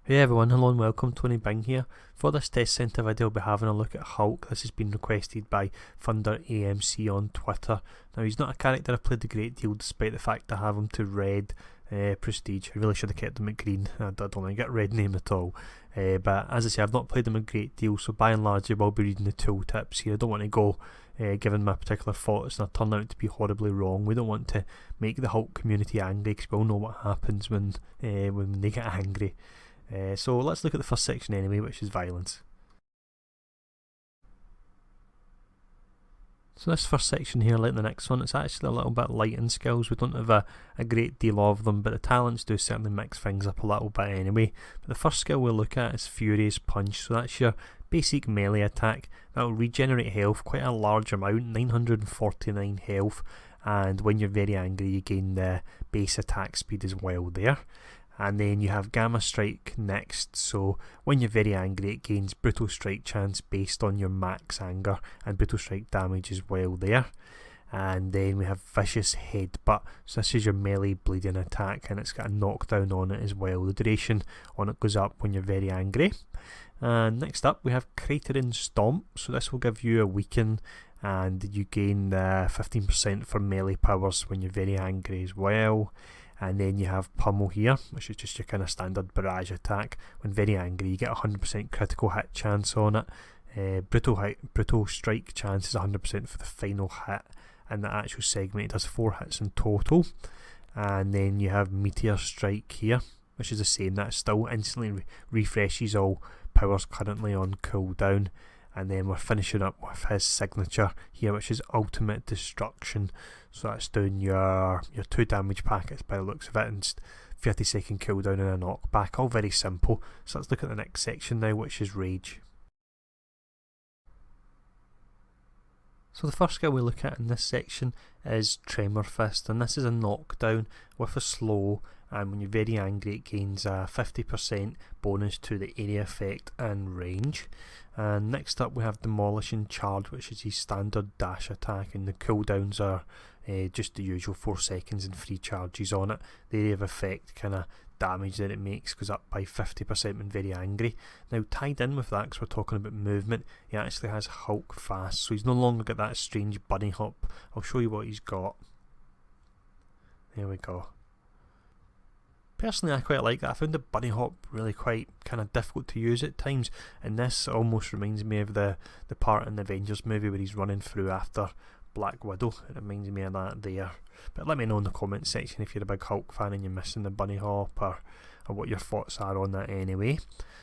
Hey everyone, hello and welcome, Tony Bing here. For this test centre video I'll be having a look at Hulk. This has been requested by Thunder AMC on Twitter. Now he's not a character I've played a great deal despite the fact I have him to red prestige. I really should have kept him at green. I don't want to get red name at all. But as I say, I've not played him a great deal, so by and large I will be reading the tooltips here. I don't want to go given my particular thoughts and I turn out to be horribly wrong. We don't want to make the Hulk community angry because we all know what happens when they get angry. So let's look at the first section anyway, which is violence. So this first section here, like the next one, it's actually a little bit light in skills. We don't have a great deal of them, but the talents do certainly mix things up a little bit anyway. But the first skill we'll look at is Furious Punch. So that's your basic melee attack. That'll regenerate health, quite a large amount, 949 health. And when you're very angry, you gain the base attack speed as well there. And then you have Gamma Strike next, so when you're very angry it gains Brutal Strike chance based on your max anger and Brutal Strike damage as well there. And then we have Vicious Headbutt, so this is your melee bleeding attack and it's got a knockdown on it as well. The duration on it goes up when you're very angry. And next up we have Cratering Stomp, so this will give you a weaken and you gain 15% for melee powers when you're very angry as well. And then you have Pummel here, which is just your kind of standard barrage attack. When very angry, you get 100% critical hit chance on it. Brutal Strike chance is 100% for the final hit. And the actual segment, it does 4 hits in total. And then you have Meteor Strike here, which is the same. That still instantly refreshes all powers currently on cooldown. And then we're finishing up with his signature here, which is Ultimate Destruction. So that's doing your 2 damage packets by the looks of it, and 30-second cooldown and a knockback. All very simple. So let's look at the next section now, which is Rage. So the first skill we look at in this section is Tremor Fist, and this is a knockdown with a slow, and when you're very angry it gains a 50% bonus to the area effect and range. And next up we have Demolishing Charge, which is his standard dash attack, and the cooldowns are just the usual 4 seconds and 3 charges on it. The area of effect kind of damage that it makes goes up by 50% when very angry. Now tied in with that, because we're talking about movement, he actually has Hulk Fast, so he's no longer got that strange bunny hop. I'll show you what he's got. There we go. Personally I quite like that. I found the bunny hop really quite kind of difficult to use at times, and this almost reminds me of the part in the Avengers movie where he's running through after Black Widow. It reminds me of that there. But let me know in the comments section if you're a big Hulk fan and you're missing the bunny hop, or what your thoughts are on that anyway.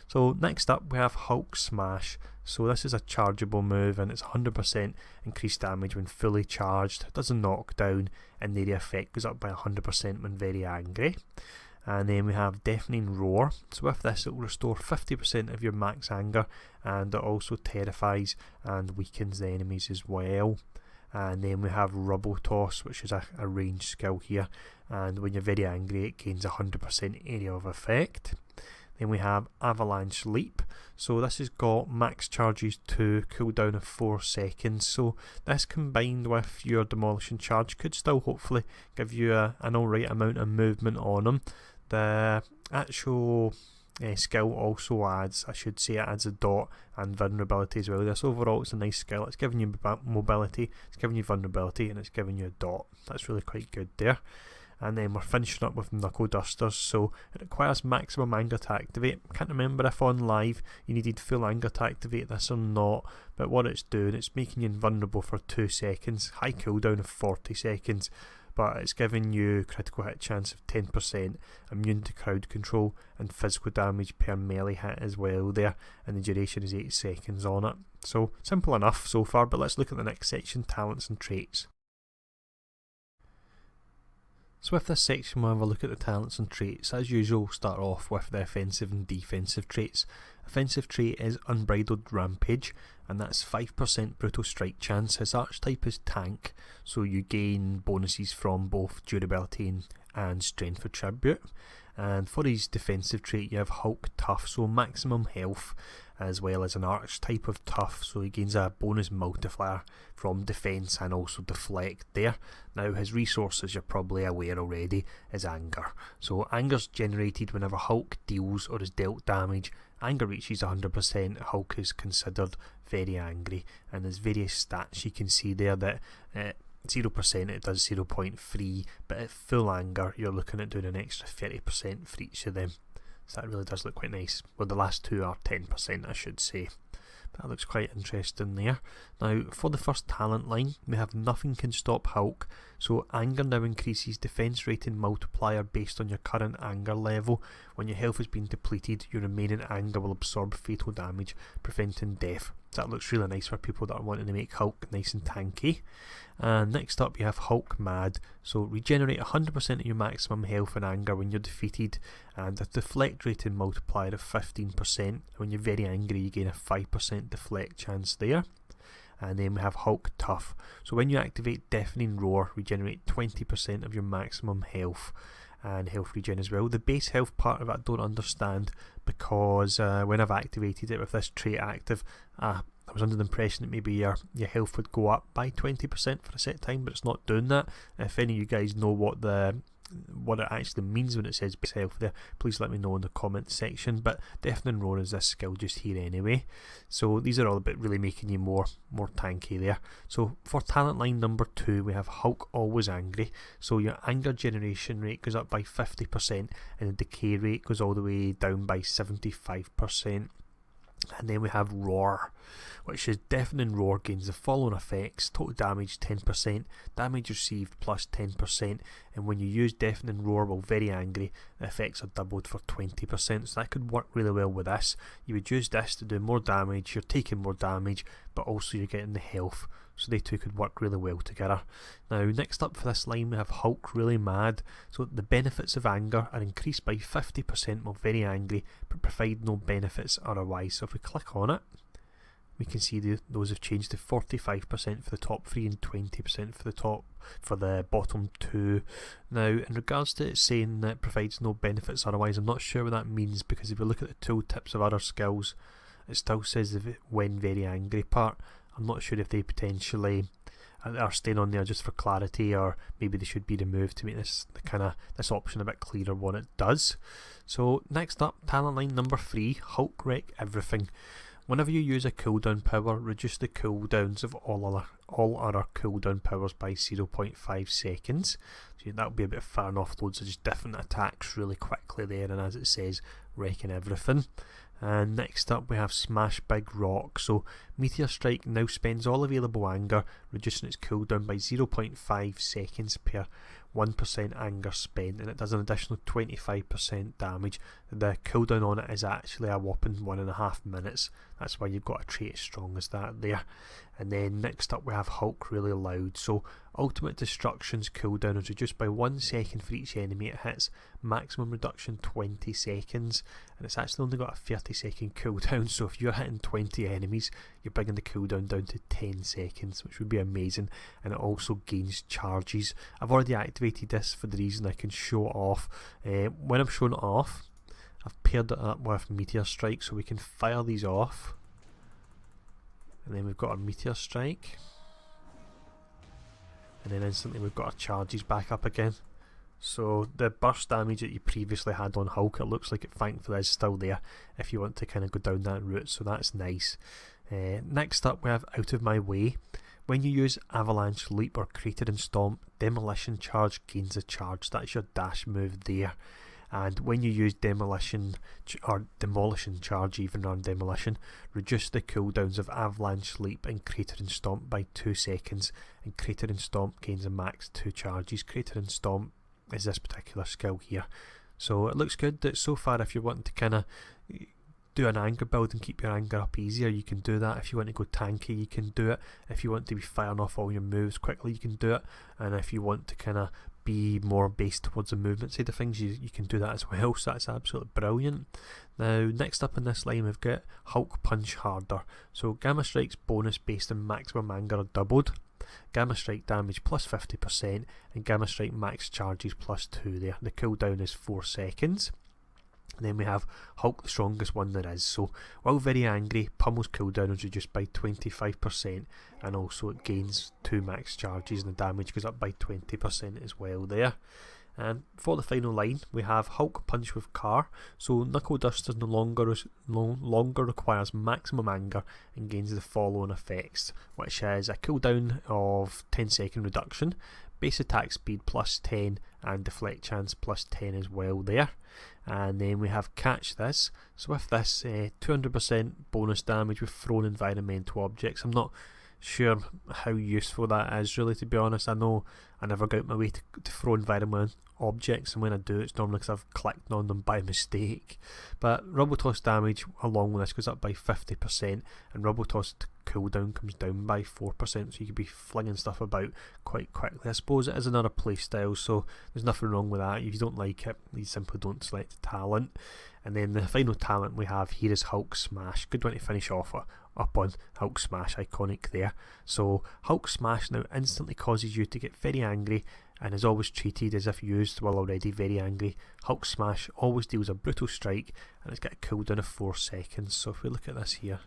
So next up we have Hulk Smash. So this is a chargeable move and it's 100% increased damage when fully charged. It does a knockdown and the area effect goes up by 100% when very angry. And then we have Deafening Roar. So with this it will restore 50% of your max anger, and it also terrifies and weakens the enemies as well. And then we have Rubble Toss, which is a ranged skill here, and when you're very angry it gains 100% area of effect. Then we have Avalanche Leap. So this has got max charges to cooldown of 4 seconds. So this combined with your Demolishing Charge could still hopefully give you an alright amount of movement on them. The actual skill also adds, I should say, it adds a dot and vulnerability as well. This overall it's a nice skill. It's giving you mobility, it's giving you vulnerability, and it's giving you a dot. That's really quite good there. And then we're finishing up with Knuckle Dusters. So it requires maximum anger to activate. Can't remember if on live you needed full anger to activate this or not, but what it's doing, it's making you invulnerable for 2 seconds, high cooldown of 40 seconds, but it's giving you critical hit chance of 10%, immune to crowd control, and physical damage per melee hit as well there, and the duration is 8 seconds on it. So simple enough so far, but let's look at the next section, Talents and Traits. So with this section we'll have a look at the talents and traits. As usual we'll start off with the offensive and defensive traits. Offensive trait is Unbridled Rampage, and that's 5% brutal strike chance. His archetype is tank, so you gain bonuses from both durability and strength attribute. And for his defensive trait you have Hulk Tough, so maximum health, as well as an archetype of Tough, so he gains a bonus multiplier from defense and also deflect there. Now his resources, you're probably aware already, is anger. So anger's generated whenever Hulk deals or is dealt damage. Anger reaches 100%, Hulk is considered very angry, and there's various stats you can see there that 0% it does 0.3, but at full anger you're looking at doing an extra 30% for each of them, so that really does look quite nice. Well, the last two are 10%, I should say. That looks quite interesting there. Now for the first talent line we have Nothing Can Stop Hulk. So anger now increases defense rating multiplier based on your current anger level. When your health has been depleted, your remaining anger will absorb fatal damage, preventing death. So that looks really nice for people that are wanting to make Hulk nice and tanky. And next up you have Hulk Mad. So regenerate 100% of your maximum health and anger when you're defeated, and a deflect rating multiplier of 15%. When you're very angry you gain a 5% deflect chance there. And then we have Hulk Tough. So when you activate Deafening Roar, regenerate 20% of your maximum health and health regen as well. The base health part of it I don't understand, because when I've activated it with this trait active, I was under the impression that maybe your health would go up by 20% for a set time, but it's not doing that. If any of you guys know what it actually means when it says base health there, please let me know in the comments section. But Deafening Roar is this skill just here anyway, so these are all about really making you more tanky there. So for talent line number 2 we have Hulk Always Angry. So your anger generation rate goes up by 50% and the decay rate goes all the way down by 75%. And then we have Roar, which is Deafening Roar gains the following effects: total damage 10%, damage received plus 10%, and when you use Deafening Roar while very angry, the effects are doubled for 20%, so that could work really well with this. You would use this to do more damage, you're taking more damage, but also you're getting the health, so they two could work really well together. Now next up for this line we have Hulk Really Mad. So the benefits of anger are increased by 50% while very angry, but provide no benefits otherwise. So if we click on it, we can see those have changed to 45% for the top 3 and 20% for the bottom 2. Now in regards to it saying that it provides no benefits otherwise, I'm not sure what that means, because if you look at the tooltips of other skills it still says the when very angry part. I'm not sure if they potentially are staying on there just for clarity, or maybe they should be removed to make this option a bit clearer what it does. So next up, talent line number 3, Hulk Wreck Everything. Whenever you use a cooldown power, reduce the cooldowns of all other cooldown powers by 0.5 seconds. So that will be a bit far enough loads of just different attacks really quickly there, and as it says, wrecking everything. And next up we have Smash Big Rock. So Meteor Strike now spends all available anger, reducing its cooldown by 0.5 seconds per 1% anger spent, and it does an additional 25% damage. The cooldown on it is actually a whopping 1.5 minutes. That's why you've got a trait as strong as that there. And then next up we have Hulk Really Loud. So Ultimate Destruction's cooldown is reduced by 1 second for each enemy it hits, maximum reduction 20 seconds, and it's actually only got a 30-second cooldown, so if you're hitting 20 enemies you're bringing the cooldown down to 10 seconds, which would be amazing. And it also gains charges. I've already activated this for the reason I can show it off. When I'm showing it off, I've paired it up with Meteor Strike, so we can fire these off, and then we've got our Meteor Strike, and then instantly we've got our charges back up again. So the burst damage that you previously had on Hulk, it looks like it thankfully is still there if you want to kind of go down that route, so that's nice. Next up we have Out of My Way. When you use Avalanche, Leap or Crater and Stomp, Demolition Charge gains a charge. That's your dash move there. And when you use Demolition Charge even on Demolition, reduce the cooldowns of Avalanche, Leap and Crater and Stomp by 2 seconds, and Crater and Stomp gains a max 2 charges. Crater and Stomp is this particular skill here. So it looks good that so far if you're wanting to kind of do an anger build and keep your anger up easier, you can do that. If you want to go tanky, you can do it. If you want to be firing off all your moves quickly, you can do it. And if you want to kind of be more based towards the movement side of things, you can do that as well, so that's absolutely brilliant. Now next up in this line we've got Hulk Punch Harder. So Gamma Strike's bonus based on maximum anger are doubled, Gamma Strike damage plus 50%, and Gamma Strike max charges plus 2 there. The cooldown is 4 seconds. And then we have Hulk, the strongest one there is. So while very angry, Pummel's cooldown is reduced by 25%, and also it gains 2 max charges, and the damage goes up by 20% as well there. And for the final line, we have Hulk Punch with Car. So Knuckle Duster no longer requires maximum anger and gains the following effects, which is a cooldown of 10-second reduction, base attack speed plus 10, and deflect chance plus 10 as well there. And then we have Catch This. So with this, 200% bonus damage with thrown environmental objects. I'm not sure how useful that is, really, to be honest. I know I never go out my way to throw environmental objects, and when I do, it's normally because I've clicked on them by mistake. But Rubble Toss damage along with this goes up by 50%, and Rubble Toss cooldown comes down by 4%, so you could be flinging stuff about quite quickly. I suppose it is another playstyle, so there's nothing wrong with that. If you don't like it, you simply don't select the talent. And then the final talent we have here is Hulk Smash. Good one to finish off up on. Hulk Smash, iconic there. So Hulk Smash now instantly causes you to get very angry, and is always treated as if used while already very angry. Hulk Smash always deals a brutal strike, and it's got a cooldown of 4 seconds. So if we look at this here,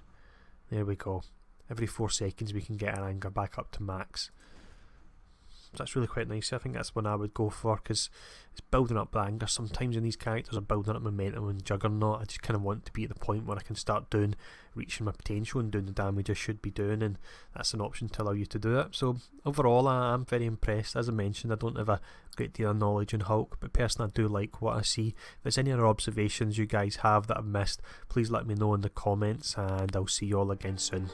there we go. Every 4 seconds we can get our anger back up to max. So that's really quite nice. I think that's one I would go for, because it's building up the anger. Sometimes when these characters are building up momentum and Juggernaut, I just kind of want to be at the point where I can start reaching my potential and doing the damage I should be doing, and that's an option to allow you to do it. So overall, I'm very impressed. As I mentioned, I don't have a great deal of knowledge on Hulk, but personally I do like what I see. If there's any other observations you guys have that I've missed, please let me know in the comments, and I'll see you all again soon.